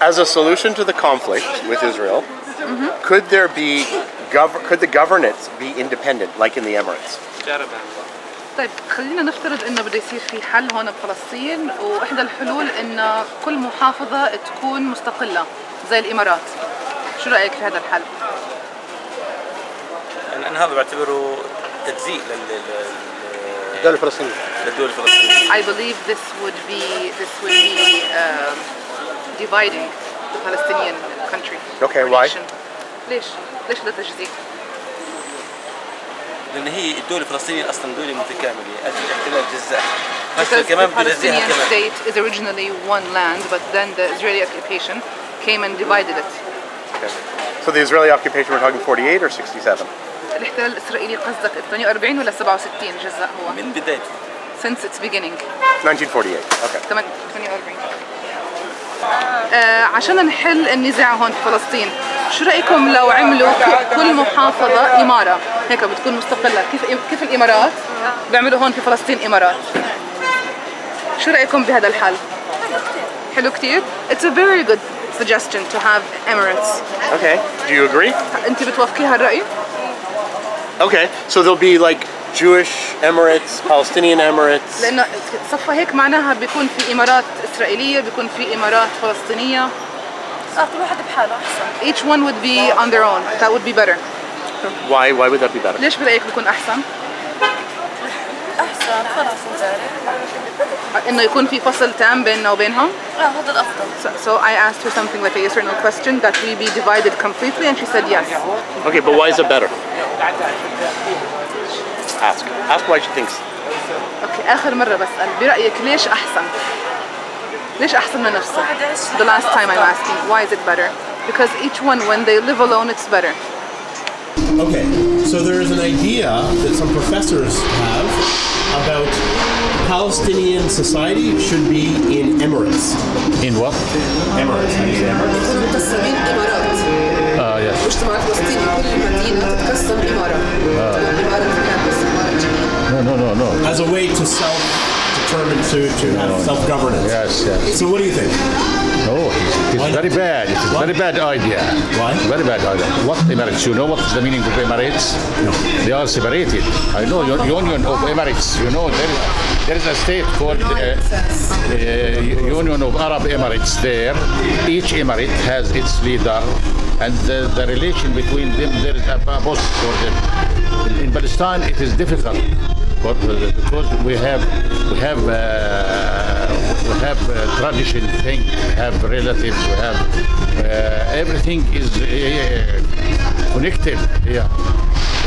as a solution to the conflict with Israel, could there be could the governance be independent like in the Emirates? طيب خلينا نفترض انه بده يصير في حل هون بفلسطين، واحدى الحلول انه كل محافظة تكون مستقلة زي الامارات. شو رأيك في هذا الحل؟ أنا هذا بعتبره تجزيء للدولة الفلسطينية. I believe this would be dividing the Palestinian country. Okay, why? ليش هذا تجزيء؟ لأن هي الدولة الفلسطينية أصلاً دولة متكاملة، أجل الاحتلال جزاء. Because the Palestinian state is originally one land, but then the Israeli occupation came and divided it. Okay. So the Israeli occupation, we're talking 48 or 67? الاحتلال الإسرائيلي قصدك 48 ولا 67 جزء هو؟ من بدايته. Since its beginning. 1948. Okay. 48. عشان نحل النزاع هون في فلسطين، شو رأيكم لو عملوا كل محافظة إمارة هيك بتكون مستقلة كيف الإمارات بيعملوا هون في فلسطين إمارات؟ شو رأيكم بهذا الحل؟ حلو كتير. It's a very good suggestion to have Emirates. Okay. Do you agree? أنت بتوافقي هالرأي؟ Okay. So there'll be like Jewish Emirates, Palestinian Emirates. لأنه صفة هيك معناها بيكون في إمارات إسرائيلية، بيكون في إمارات فلسطينية. كل واحد بحاله أحسن. Each one would be on their own. That would be better. Why would that be better? ليش برأيك بيكون أحسن؟ أحسن خلاص انتهى. إنه يكون في فصل تام بيننا وبينهم. هذا الأفضل. So I asked her something like a yes or no question that we be divided completely, and she said yes. Okay, but why is it better? Ask why she thinks. Okay, آخر مرة بسأل برأيك ليش أحسن؟ ليش أحسن من نفسه؟ The last time I'm asking, why is it better? Because each one, when they live alone, it's better. Okay, so there is an idea that some professors have about Palestinian society should be in Emirates. In what? Emirates. How do you say Emirates? متقسمين إمارات. Yes. مجتمع فلسطيني كل مدينة تتقسم إمارة. إمارة الكابوس، إمارة جنين. No. As a way to self-determine, to have self-governance. Yes. So what do you think? No, it's very bad. It's a very bad idea. Why? Very bad idea. What Emirates? You know what is the meaning of Emirates? No. They are separated. I know Union of Emirates. You know there is a state called Union of Arab Emirates there. Each emirate has its leader, and the relation between them, there is a boss for them. In Palestine, it is difficult, because we have tradition thing, we have relatives, we have everything is connected here.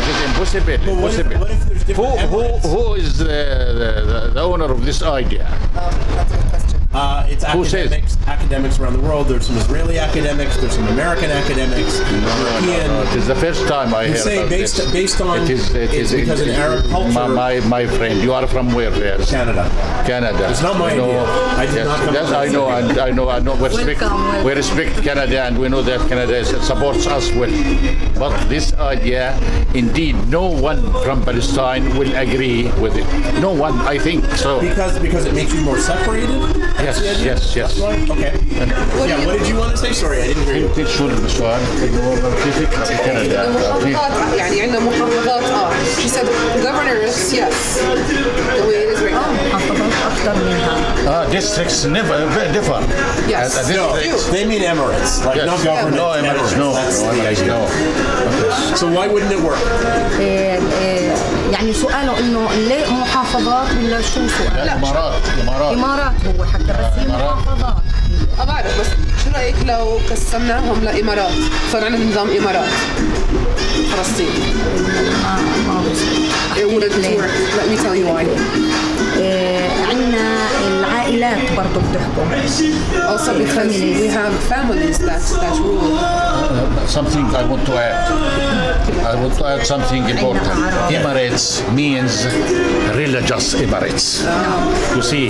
It is impossible. What if there's different Who is the owner of this idea? It's academics. Academics around the world. There's some Israeli academics. There's some American academics. European. No. It is the first time I hear about this. Based on it is because in Arab culture. My friend, you are from where? Yes. Canada. It's not my idea. I did not come. Yes, I know. We respect Canada, and we know that Canada supports us well. But this idea, indeed, no one from Palestine will agree with it. No one, I think so. Because it makes you more separated. Yes. Okay. What did you want to say? Sorry, I didn't hear you. المحافظات يعني عندنا محافظات She said governors, yes. The way it is right now. محافظات أكثر منها. Districts never differ. Yes. They mean Emirates, like no government. No Emirates, no. That's the idea. So why wouldn't it work? يعني سؤاله إنه ليه محافظات ولا شو سؤال؟ إمارات هو حكى بس هي محافظات. بعرف بس شو رأيك لو قسمناهم لإمارات صار عندنا نظام إمارات فلسطين؟ It wouldn't work. Let me tell you why. عندنا العائلات برضو بتحكم. Also because we have families that rule. Something I want to add. Something important. Emirates means religious Emirates. You see,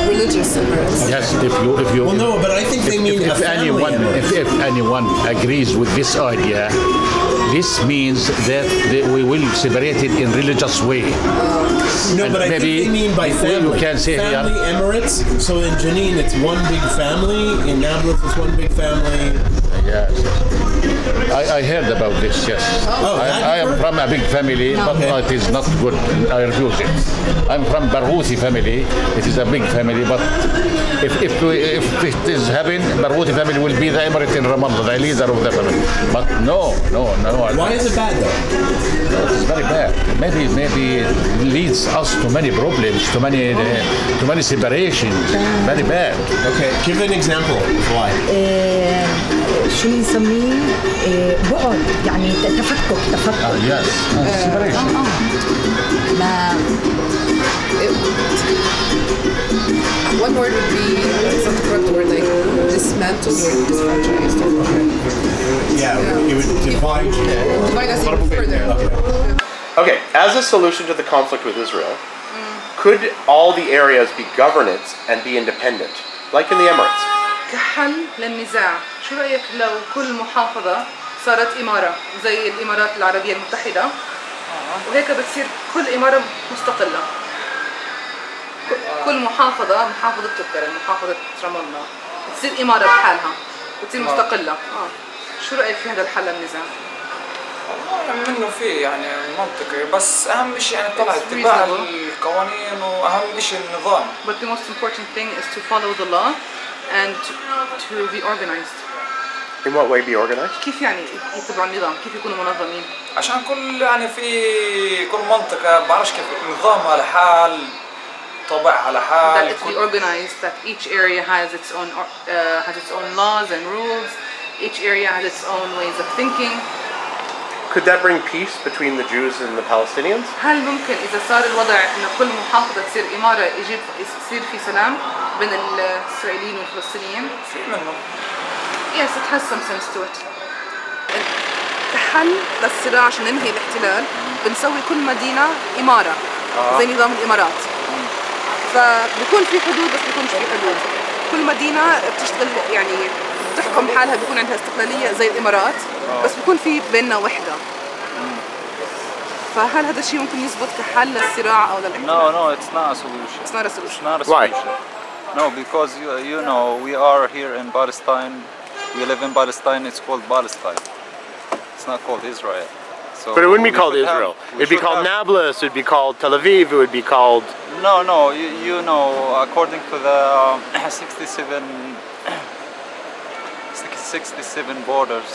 Religious Emirates. yes, if you Well, no, but I think they mean a family emirate. if anyone agrees with this idea, this means that we will separate it in religious way. No, but I think maybe they mean by family. you can say family here. Emirates. So in Jenin, it's one big family. In Nablus, it's one big family. Yes. I heard about this, yes. Oh, I am from a big family, but it is not good. I refuse it. I'm from Barghouthi family. It is a big family, but if it is happen, Barghouthi family will be the emirate in Ramallah, the leader of the family. But no. Why is it bad though? It's very bad. Maybe it leads us to many problems, to many separations. Very bad. Okay, give an example of why. شو نسميه بعد يعني تفكك Yes. Separation. ما One word would be, it's not the correct word, like dismantled or disfranchised. Yeah, it would divide you. Divide us even further. Okay, as a solution to the conflict with Israel, could all the areas be governates and be independent, like in the Emirates? كحل للنزاع، شو رأيك لو كل محافظة صارت إمارة زي الإمارات العربية المتحدة وهيك بتصير كل إمارة مستقلة. كل محافظة تذكر محافظة رام الله بتصير إمارة بحالها وتصير مستقلة. شو رأيك في هذا الحل للنزاع؟ والله منه فيه يعني منطقي بس أهم شيء يعني طلع اتباع القوانين وأهم شيء النظام. But the most important thing is to follow the law and to be organized. In what way be organized? كيف يعني يتبعوا النظام؟ كيف يكونوا منظمين؟ عشان كل يعني في كل منطقة بعرفش كيف نظامها على حال طابعها على حال. That it's be organized. That each area has its own laws and rules. Each area has its own ways of thinking. Could that bring peace between the Jews and the Palestinians? هل ممكن إذا صار الوضع إنه كل محافظة تصير إمارة يصير في سلام بين الإسرائيليين والفلسطينيين؟ في منه. Yes, it has some sense to it. كحل للصراع عشان ننهي الاحتلال بنسوي كل مدينة إمارة زي نظام الإمارات. فبكون في حدود بس بيكونش في حدود. كل مدينة بتشتغل يعني تحكم حالها بيكون عندها استقلالية زي الإمارات بس بيكون في بيننا وحدة. فهل هذا الشيء ممكن يزبط كحل للصراع أو للاحتلال؟ No, it's not a solution. It's not a solution. It's not a Why? solution. No, because you know we are here in Palestine. We live in Palestine. It's called Palestine. It's not called Israel. So But it wouldn't be we called should have- Israel. we It'd be should called have- Nablus, it'd be called Tel Aviv, it would be called... No, you know, according to the 67 borders,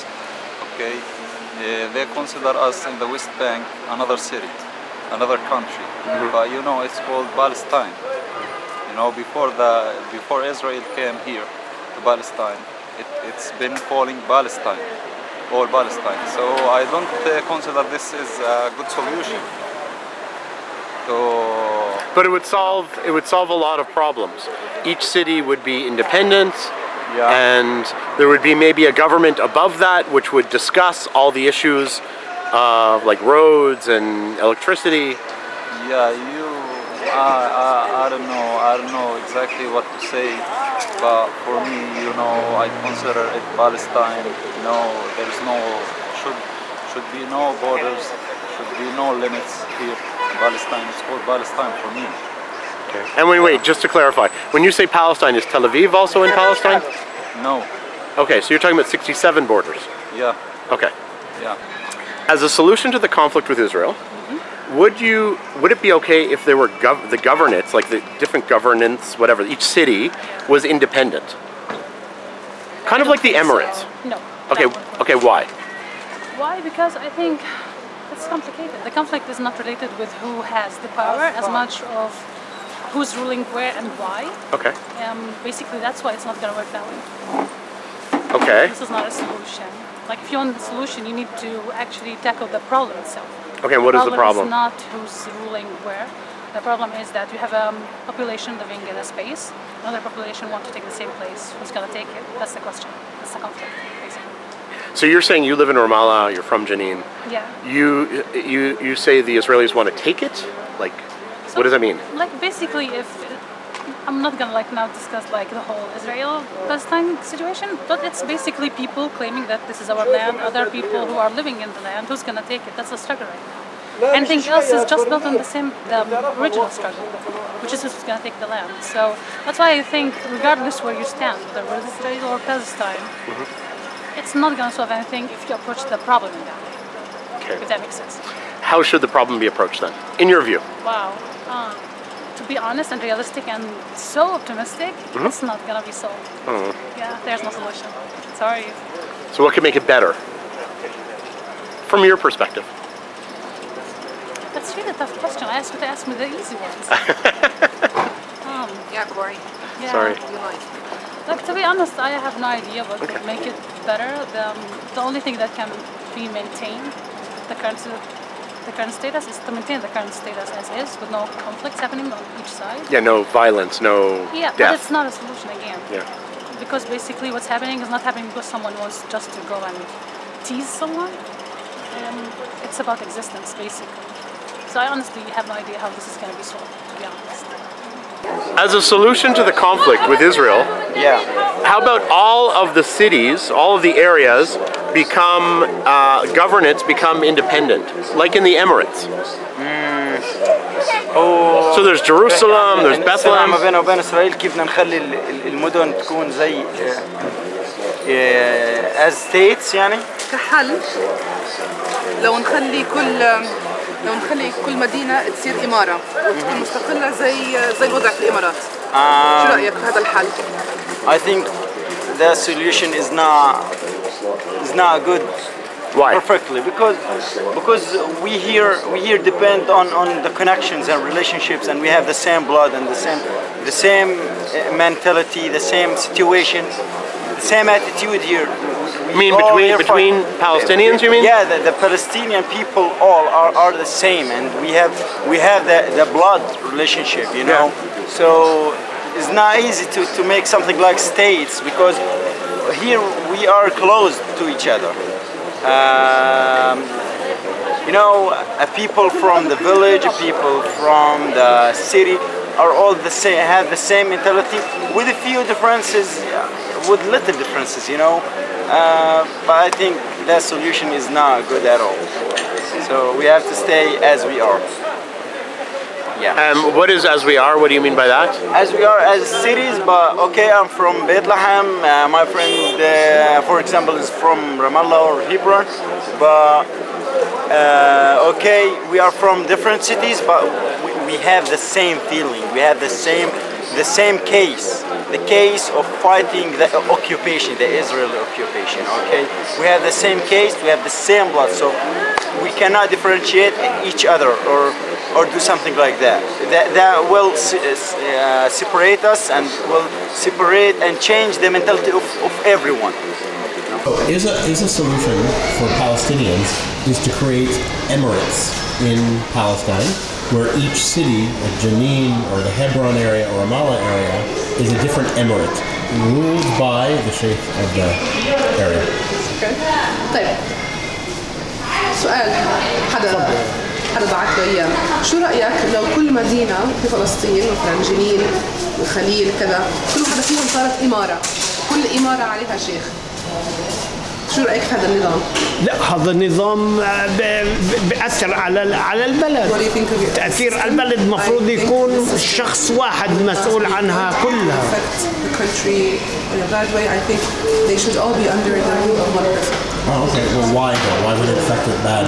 okay, they consider us in the West Bank another city, another country. But you know, it's called Palestine. You know, before Israel came here to Palestine, it's been calling Palestine, all Palestine. So I don't consider this is a good solution. But it would solve a lot of problems. Each city would be independent, and there would be maybe a government above that which would discuss all the issues like roads and electricity. Yeah, I don't know exactly what to say, but for me, you know, I consider it Palestine. No, there's no should be no borders, should be no limits here in Palestine. It's called Palestine for me. Okay. And wait, just to clarify, when you say Palestine, is Tel Aviv also in Palestine? No. Okay, so you're talking about 67 borders. Yeah. Okay. Yeah. As a solution to the conflict with Israel, would it be okay if there were the governates, like the different governance, whatever, each city was independent? Kind of like the Emirates. No. Okay, why? Why? Because I think it's complicated. The conflict is not related with who has the power as much of who's ruling where and why. Okay. Basically, that's why it's not going to work that way. Okay. This is not a solution. Like, if you want a solution, you need to actually tackle the problem itself. Okay, what is the problem? It's not who's ruling where. The problem is that you have a population living in a space. Another population want to take the same place. Who's going to take it? That's the question. That's the conflict, basically. So you're saying you live in Ramallah, you're from Jenin. Yeah. You say the Israelis want to take it? Like... So What does that mean? Like basically, if I'm not gonna like now discuss like the whole Israel-Palestine situation, but it's basically people claiming that this is our land, other people who are living in the land, who's gonna take it? That's the struggle right now. Anything else is just built on the original struggle, which is who's gonna take the land. So that's why I think, regardless where you stand, whether it's Israel or Palestine, it's not gonna solve anything if you approach the problem in that way. Okay. If that makes sense. How should the problem be approached then, in your view? Wow. To be honest and realistic and so optimistic, it's not gonna be solved. Yeah, there's no solution. Sorry. So what could make it better, from your perspective? That's really a tough question. I asked you to ask me the easy ones. Yeah, Corey. Yeah. Sorry. Like, to be honest, I have no idea what could make it better. The only thing that can be maintained, the current status, is to maintain the current status as is, with no conflicts happening on each side. Yeah, no violence, no death. But it's not a solution again. Yeah. Because basically what's happening is not happening because someone wants just to go and tease someone. It's about existence, basically. So I honestly have no idea how this is going to be solved, to be honest. As a solution to the conflict with Israel, how about all of the cities, all of the areas become, governance become independent, like in the Emirates? So there's Jerusalem, there's Bethlehem. ما بيننا وبين إسرائيل كيف بدنا نخلي المدن تكون زي as states يعني؟ كحل لو نخلي كل مدينة تصير إمارة وتكون مستقلة زي الوضع في الإمارات. شو رأيك بهذا الحل؟ I think the solution is not good. Why? Perfectly, because we here depend on the connections and relationships, and we have the same blood and the same mentality, the same situation, the same attitude here. You mean between Palestinians, you mean? Yeah, the Palestinian people all are the same, and we have the blood relationship, you know. So it's not easy to make something like states, because here we are close to each other. You know, people from the village, people from the city are all the same, have the same mentality, with a few differences, with little differences, you know. But I think that solution is not good at all. So we have to stay as we are. Yeah. What is as we are? What do you mean by that? As we are as cities, but okay, I'm from Bethlehem. My friend, for example, is from Ramallah or Hebron. But okay, we are from different cities, but we have the same feeling. We have the same case. The case of fighting the occupation, the Israeli occupation, okay? We have the same case, we have the same blood, so we cannot differentiate each other or do something like that. That will separate us and will separate and change the mentality of everyone. Is a solution for Palestinians is to create emirates in Palestine, where each city, like Jenin or the Hebron area or Ramallah area, is a different emirate, ruled by the sheikh of the area. طيب سؤال حدا بعت له اياه، شو رأيك لو كل مدينة في فلسطين مثلا جنين الخليل كذا كل واحدة فيهم صارت إمارة، كل إمارة عليها شيخ؟ شو رأيك في هذا النظام؟ لا، هذا النظام بيأثر على البلد. تأثير على البلد المفروض يكون شخص واحد مسؤول عنها كلها. Oh, okay. Well, why though? Why would it affect it bad?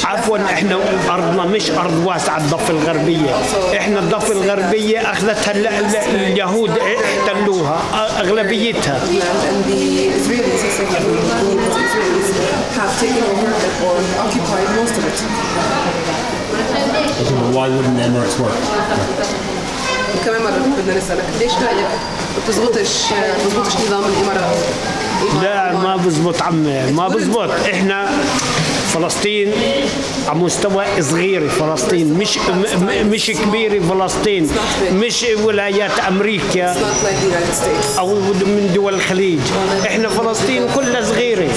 عفوا، احنا ارضنا مش ارض واسعه الضفه الغربيه، احنا الضفه الغربيه اخذتها اليهود، احتلوها اغلبيتها. Okay, well, why wouldn't Emirates work? كمان مرة بدنا نسألك ليش رأيك بتزبطش نظام الإمارات؟ لا، ما بزبط عمي، ما بزبط. احنا فلسطين على مستوى صغير، فلسطين مش كبيرة، فلسطين مش ولايات أمريكا أو من دول الخليج، إحنا فلسطين كلها صغيرة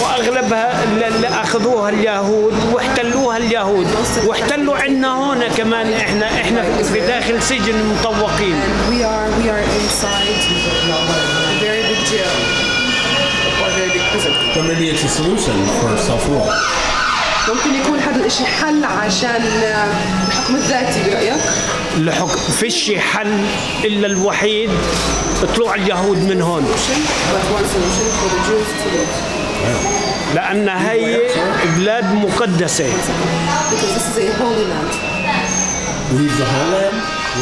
وأغلبها اللي أخذوها اليهود واحتلوها اليهود واحتلوا عنا هون كمان، إحنا في داخل سجن مطوقين. We are inside a very big jail or a very big prison. But maybe it's a solution for self-rule. ممكن يكون هذا الشيء حل عشان الحكم الذاتي برأيك؟ فيش حل إلا الوحيد طلوع اليهود من هون. لأن هي بلاد مقدسة. Leave the whole land?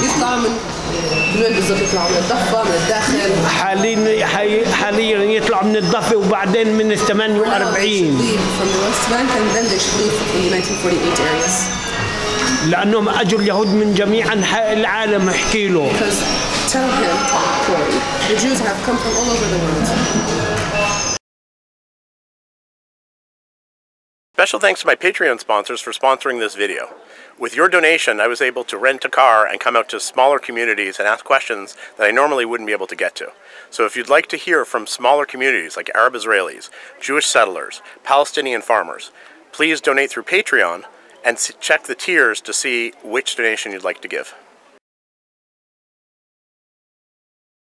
يطلع من وين بالضبط؟ يطلع من الضفة من الداخل؟ حاليا يطلع من الضفة وبعدين من ال 48. لأنهم أجوا اليهود من جميع أنحاء العالم. احكي له. The Jews have come from all over the world. Special thanks to my Patreon sponsors for sponsoring this video. With your donation, I was able to rent a car and come out to smaller communities and ask questions that I normally wouldn't be able to get to. So if you'd like to hear from smaller communities like Arab Israelis, Jewish settlers, Palestinian farmers, please donate through Patreon and check the tiers to see which donation you'd like to give.